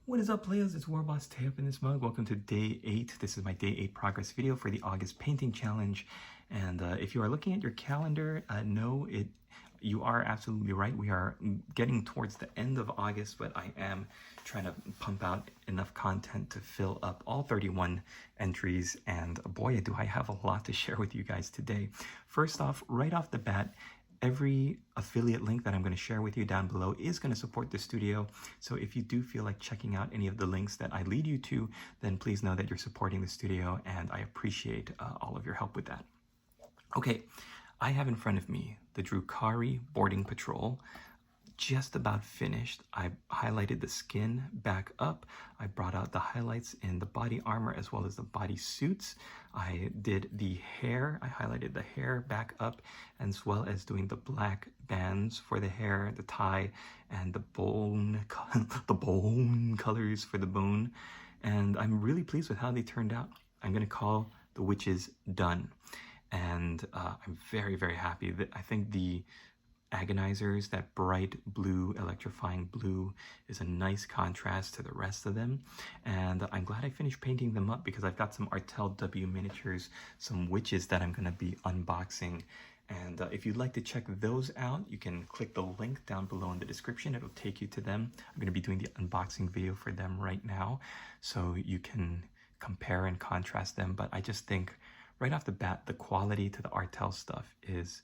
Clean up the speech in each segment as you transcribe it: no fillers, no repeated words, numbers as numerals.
What is up, players? It's Warboss Tay up in this mug. Welcome to day 8. This is my day 8 progress video for the August painting challenge. And if you are looking at your calendar, you are absolutely right. We are getting towards the end of August, but I am trying to pump out enough content to fill up all 31 entries. And boy, do I have a lot to share with you guys today. First off, right off the bat, every affiliate link that I'm going to share with you down below is going to support the studio. So if you do feel like checking out any of the links that I lead you to, then please know that you're supporting the studio, and I appreciate all of your help with that. Okay, I have in front of me the Drukhari Boarding Patrol. Just about finished. I highlighted the skin back up. I brought out the highlights in the body armor as well as the body suits. I did the hair. I highlighted the hair back up, as well as doing the black bands for the hair, the tie, and the bone colors for the bone. And I'm really pleased with how they turned out. I'm gonna call the witches done. And I'm very, very happy. That I think the agonizers, that bright blue, electrifying blue, is a nice contrast to the rest of them. And I'm glad I finished painting them up because I've got some Artel W miniatures, some witches that I'm going to be unboxing. And if you'd like to check those out, you can click the link down below in the description. It'll take you to them. I'm going to be doing the unboxing video for them right now, so you can compare and contrast them. But I just think right off the bat, the quality to the Artel stuff is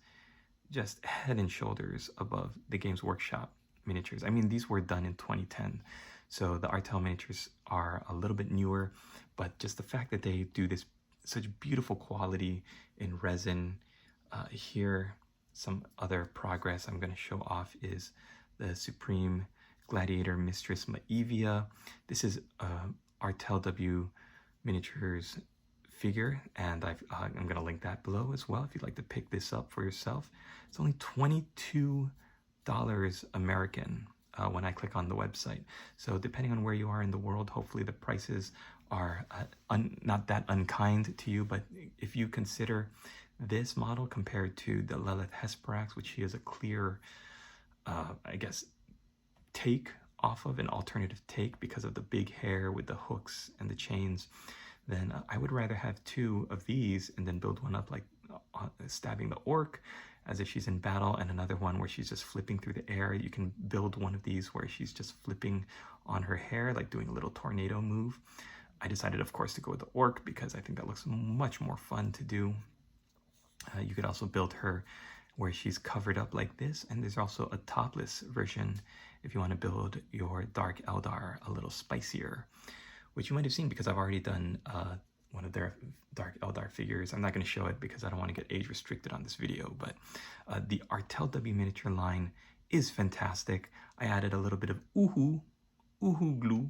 just head and shoulders above the Games Workshop miniatures. I mean, these were done in 2010, so the Artel miniatures are a little bit newer, but just the fact that they do this such beautiful quality in resin. Here, some other progress I'm going to show off is the Supreme Gladiator Mistress Maevia. This is Artel W miniatures figure, and I'm going to link that below as well if you'd like to pick this up for yourself. It's only $22 American when I click on the website. So depending on where you are in the world, hopefully the prices are not that unkind to you. But if you consider this model compared to the Lilith Hesperax, which she is a clear, I guess, take off of, an alternative take because of the big hair with the hooks and the chains, then I would rather have 2 of these and then build one up like stabbing the orc as if she's in battle, and another one where she's just flipping through the air. You can build one of these where she's just flipping on her hair, like doing a little tornado move. I decided, of course, to go with the orc because I think that looks much more fun to do. You could also build her where she's covered up like this, and there's also a topless version if you want to build your Dark Eldar a little spicier, which you might have seen because I've already done one of their Dark Eldar figures. I'm not going to show it because I don't want to get age restricted on this video, but the Artel W miniature line is fantastic. I added a little bit of Uhu glue.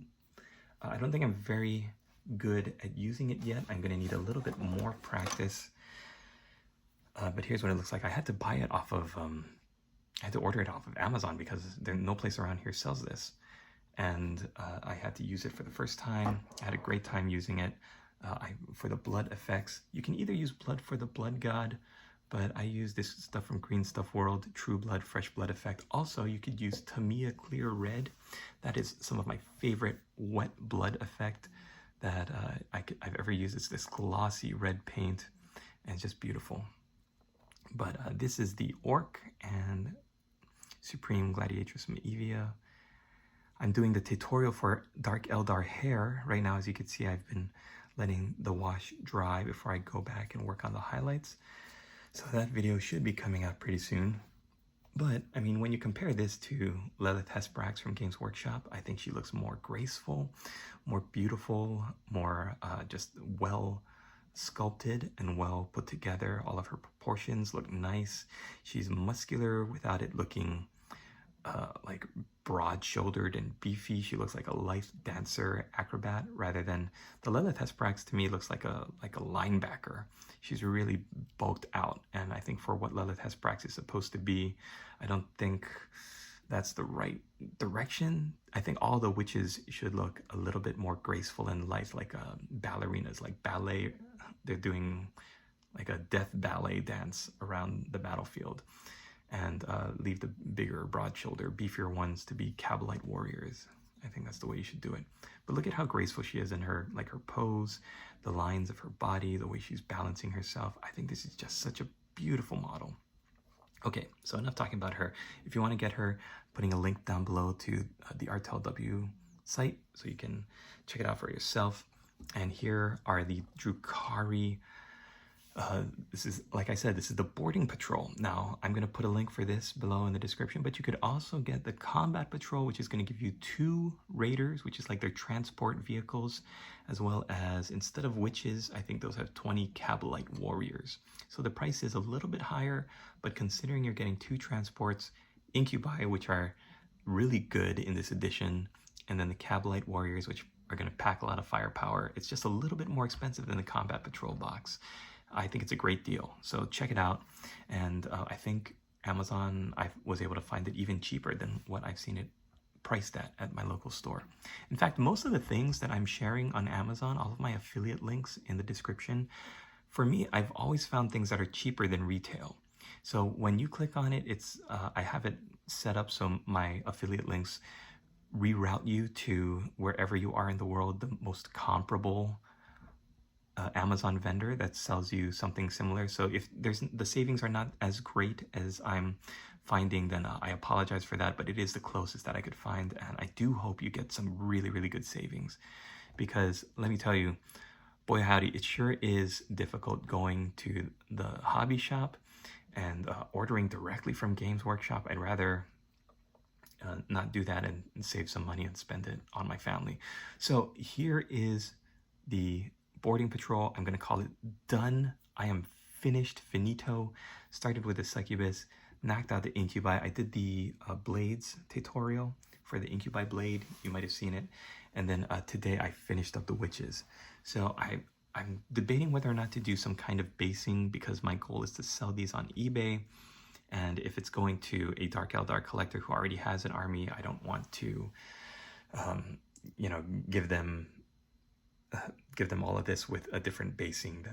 I don't think I'm very good at using it yet. I'm going to need a little bit more practice. But here's what it looks like. I had to buy it off of, I had to order it off of Amazon because there's no place around here sells this. And I had to use it for the first time. I had a great time using it. For the blood effects, you can either use blood for the blood god, but I use this stuff from Green Stuff World, True Blood, Fresh Blood effect. Also, you could use Tamiya Clear Red. That is some of my favorite wet blood effect that I've ever used. It's this glossy red paint, and it's just beautiful. But this is the Orc and Supreme Gladiatress Maevia. I'm doing the tutorial for Dark Eldar hair right now. As you can see, I've been letting the wash dry before I go back and work on the highlights. So that video should be coming out pretty soon. But I mean, when you compare this to Lilith Hesperax from Games Workshop, I think she looks more graceful, more beautiful, more just well sculpted and well put together. All of her proportions look nice. She's muscular without it looking like broad-shouldered and beefy. She looks like a lithe dancer acrobat rather than the Lilith Hesperax. To me, looks like a linebacker. She's really bulked out, and I think for what Lilith Hesperax is supposed to be, I don't think that's the right direction. I think all the witches should look a little bit more graceful and lithe, like ballerinas, like ballet. They're doing like a death ballet dance around the battlefield. And leave the bigger, broad shoulder, beefier ones to be Cabalite warriors. I think that's the way you should do it. But look at how graceful she is in her, like her pose, the lines of her body, the way she's balancing herself. I think this is just such a beautiful model. Okay, so enough talking about her. If you want to get her, putting a link down below to the RTLW site so you can check it out for yourself. And here are the Drukhari. This is, like I said, this is the boarding patrol. Now, I'm going to put a link for this below in the description, but you could also get the combat patrol, which is going to give you 2 raiders, which is like their transport vehicles, as well as, instead of witches, I think those have 20 Cabalite warriors. So the price is a little bit higher, but considering you're getting 2 transports, incubi, which are really good in this edition, and then the Cabalite warriors, which are going to pack a lot of firepower, it's just a little bit more expensive than the combat patrol box. I think it's a great deal, so check it out. And I think Amazon, I was able to find it even cheaper than what I've seen it priced at my local store. In fact, most of the things that I'm sharing on Amazon, all of my affiliate links in the description, for me, I've always found things that are cheaper than retail. So when you click on it, it's I have it set up so my affiliate links reroute you to wherever you are in the world, the most comparable Amazon vendor that sells you something similar. So if the savings are not as great as I'm finding, then I apologize for that, but it is the closest that I could find, and I do hope you get some really, really good savings, because let me tell you, boy howdy, it sure is difficult going to the hobby shop and ordering directly from Games Workshop. I'd rather not do that and save some money and spend it on my family. So here is the boarding patrol. I'm going to call it done. I am finished, finito. Started with the succubus, knocked out the incubi. I did the blades tutorial for the incubi blade. You might have seen it. And then today I finished up the witches. So I'm debating whether or not to do some kind of basing, because my goal is to sell these on eBay. And if it's going to a Dark Eldar collector who already has an army, I don't want to, you know, give them all of this with a different basing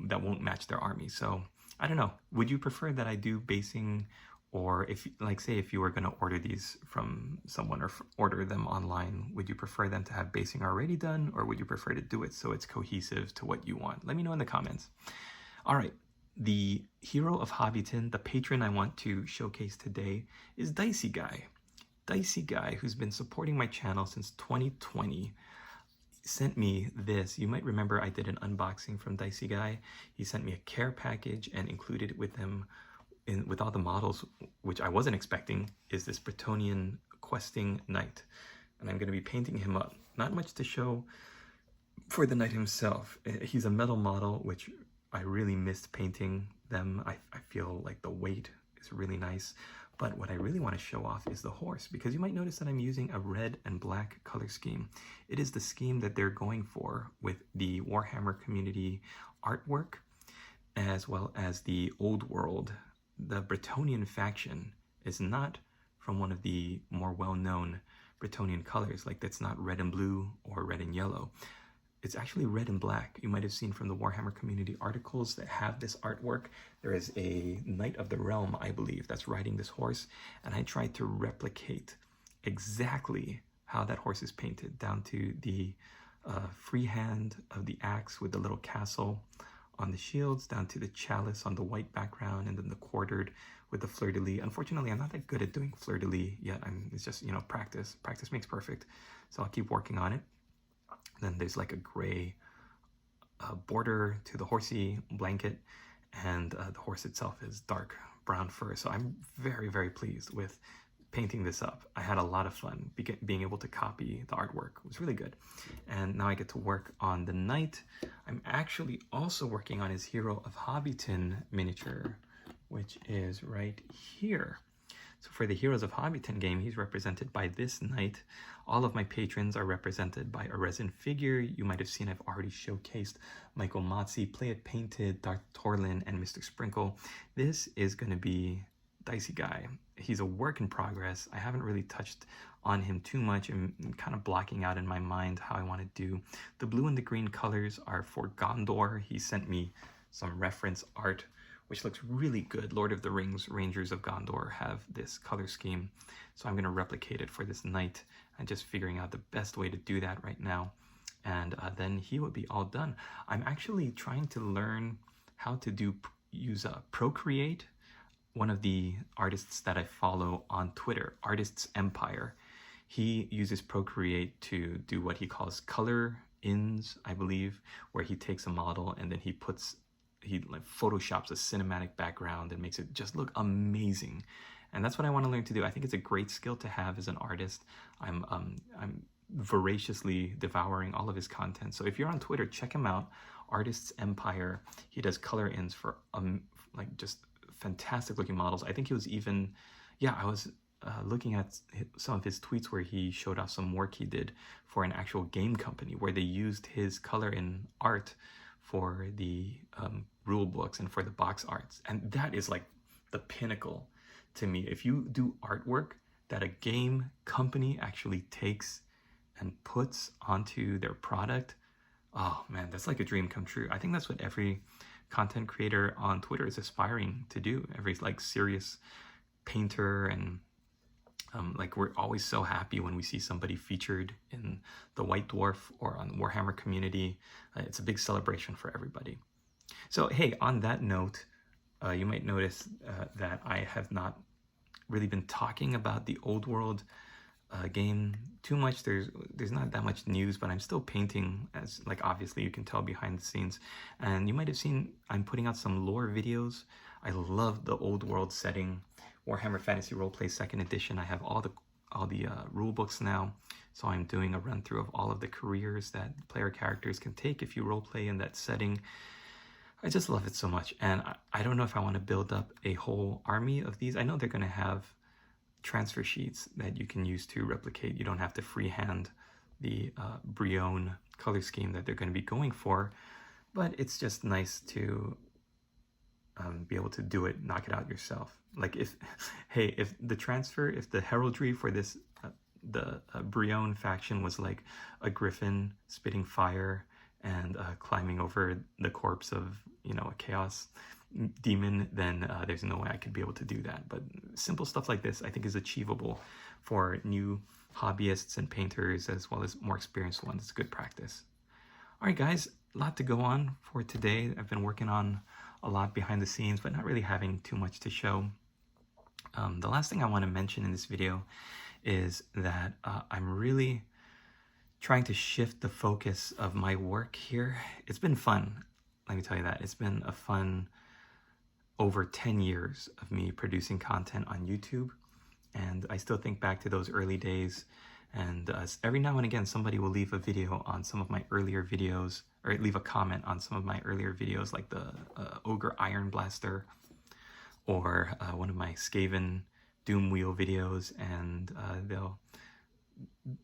that won't match their army. So I don't know. Would you prefer that I do basing, or if, like, say if you were going to order these from someone or order them online, would you prefer them to have basing already done, or would you prefer to do it so it's cohesive to what you want? Let me know in the comments. All right. The hero of Hobbyton, the patron I want to showcase today, is Dicey Guy. Dicey Guy, who's been supporting my channel since 2020, sent me this. You might remember I did an unboxing from Dicey Guy. He sent me a care package, and included with them, with all the models, which I wasn't expecting, is this Bretonnian questing knight. And I'm going to be painting him up. Not much to show for the knight himself. He's a metal model, which I really missed painting them. I feel like the weight is really nice. But what I really want to show off is the horse, because you might notice that I'm using a red and black color scheme. It is the scheme that they're going for with the Warhammer community artwork, as well as the old world. The Bretonnian faction is not from one of the more well-known Bretonnian colors, like that's not red and blue or red and yellow. It's actually red and black. You might have seen from the Warhammer community articles that have this artwork. There is a Knight of the Realm, I believe, that's riding this horse, and I tried to replicate exactly how that horse is painted, down to the freehand of the axe with the little castle on the shields, down to the chalice on the white background, and then the quartered with the fleur-de-lis. Unfortunately, I'm not that good at doing fleur-de-lis yet. It's just, you know, practice. Practice makes perfect. So I'll keep working on it. Then there's like a gray border to the horsey blanket, and the horse itself is dark brown fur. So I'm very, very pleased with painting this up. I had a lot of fun being able to copy the artwork. It was really good. And now I get to work on the knight. I'm actually also working on his Hero of Hobbyton miniature, which is right here. So for the Heroes of Hobbyton game, he's represented by this knight. All of my patrons are represented by a resin figure. You might have seen I've already showcased Michael Motzi, Play It Painted, Dr. Torlin, and Mr. Sprinkle. This is going to be Dicey Guy. He's a work in progress. I haven't really touched on him too much. I'm kind of blocking out in my mind how I want to do. The blue and the green colors are for Gondor. He sent me some reference art, which looks really good. Lord of the Rings, Rangers of Gondor have this color scheme. So I'm going to replicate it for this knight. and just figuring out the best way to do that right now. And then he would be all done. I'm actually trying to learn how to use Procreate. One of the artists that I follow on Twitter, Artists Empire, he uses Procreate to do what he calls color ins, I believe, where he takes a model and then he like photoshops a cinematic background and makes it just look amazing. And that's what I want to learn to do. I think it's a great skill to have as an artist. I'm voraciously devouring all of his content. So if you're on Twitter, check him out, Artists Empire. He does color ins for like just fantastic looking models. I think he was even, yeah, I was looking at some of his tweets where he showed off some work he did for an actual game company where they used his color in art for the rule books and for the box arts. And that is like the pinnacle to me. If you do artwork that a game company actually takes and puts onto their product, oh man, that's like a dream come true. I think that's what every content creator on Twitter is aspiring to do. Every like serious painter and like we're always so happy when we see somebody featured in the White Dwarf or on the Warhammer community. It's a big celebration for everybody. So hey, on that note, you might notice that I have not really been talking about the Old World game too much. There's not that much news, but I'm still painting, as like obviously you can tell behind the scenes. And you might have seen I'm putting out some lore videos. I love the Old World setting. Warhammer Fantasy Roleplay 2nd edition. I have all the rule books now, so I'm doing a run through of all of the careers that player characters can take if you roleplay in that setting. I just love it so much, and I don't know if I want to build up a whole army of these. I know they're going to have transfer sheets that you can use to replicate. You don't have to freehand the Bryan color scheme that they're going to be going for, but it's just nice to be able to do it, knock it out yourself. Like if the heraldry for this, the Bryan faction was like a griffin spitting fire and climbing over the corpse of, a chaos demon, then there's no way I could be able to do that. But simple stuff like this I think is achievable for new hobbyists and painters as well as more experienced ones. It's good practice. All right, guys, a lot to go on for today. I've been working on a lot behind the scenes, but not really having too much to show. The last thing I want to mention in this video is that I'm really trying to shift the focus of my work here. It's been fun, let me tell you that. It's been a fun over 10 years of me producing content on YouTube, and I still think back to those early days, and every now and again somebody will leave a video on some of my earlier videos, or leave a comment on some of my earlier videos, like the Ogre Iron Blaster, or one of my Skaven Doom Wheel videos, and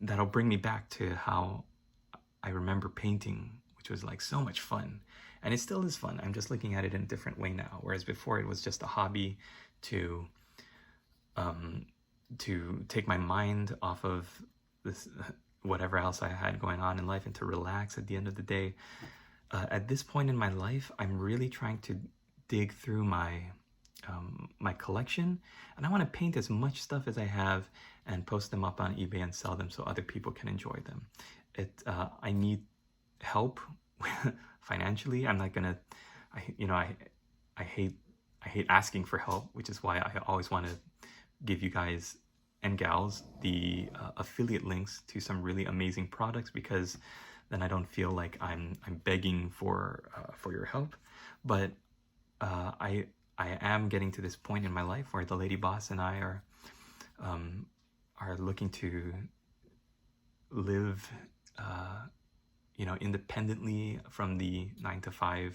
that'll bring me back to how I remember painting, which was like so much fun. And it still is fun. I'm just looking at it in a different way now. Whereas before it was just a hobby to take my mind off of this whatever else I had going on in life and to relax at the end of the day. At this point in my life, I'm really trying to dig through my collection, and I want to paint as much stuff as I have and post them up on eBay and sell them so other people can enjoy them. I need help financially. I'm not gonna, I hate asking for help, which is why I always want to give you guys and gals the affiliate links to some really amazing products, because then I don't feel like I'm begging for your help. But I am getting to this point in my life where the lady boss and I are looking to live independently from the 9-to-5,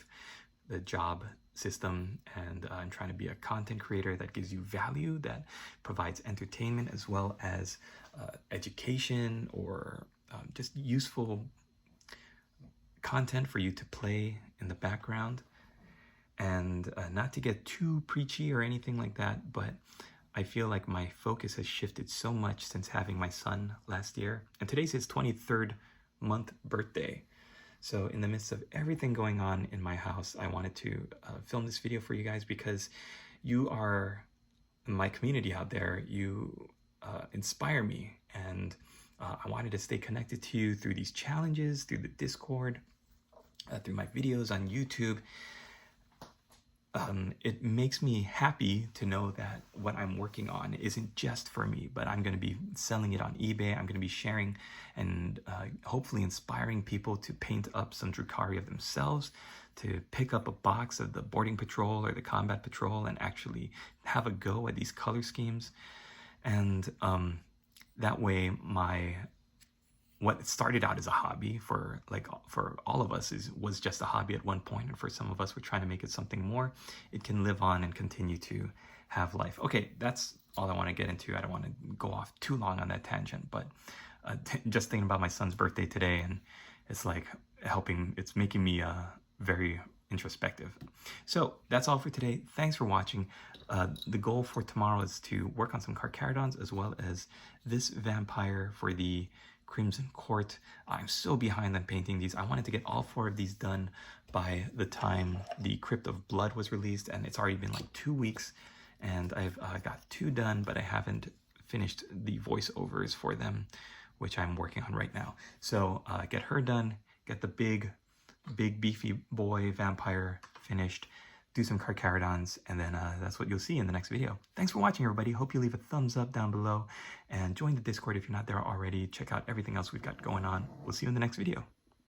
the job system, and I'm trying to be a content creator that gives you value, that provides entertainment as well as education, or just useful content for you to play in the background. And not to get too preachy or anything like that, but I feel like my focus has shifted so much since having my son last year. And today's his 23rd month birthday. So in the midst of everything going on in my house, I wanted to film this video for you guys, because you are my community out there. You inspire me, and I wanted to stay connected to you through these challenges, through the Discord, through my videos on YouTube. It makes me happy to know that what I'm working on isn't just for me, but I'm going to be selling it on eBay. I'm going to be sharing and hopefully inspiring people to paint up some Drukhari of themselves, to pick up a box of the Boarding Patrol or the Combat Patrol and actually have a go at these color schemes. And that way what started out as a hobby for all of us was just a hobby at one point, and for some of us we're trying to make it something more. It can live on and continue to have life. Okay, that's all I want to get into. I don't want to go off too long on that tangent, but just thinking about my son's birthday today, and it's like it's making me very introspective. So that's all for today. Thanks for watching. The goal for tomorrow is to work on some Carcharodons as well as this vampire for the Crimson Court. I'm so behind on painting these. I wanted to get all 4 of these done by the time the Crypt of Blood was released, and it's already been like 2 weeks, and I've got 2 done, but I haven't finished the voiceovers for them, which I'm working on right now. So get her done, get the big beefy boy vampire finished, do some Carcharodons, and then that's what you'll see in the next video. Thanks for watching, everybody. Hope you leave a thumbs up down below and join the Discord if you're not there already. Check out everything else we've got going on. We'll see you in the next video.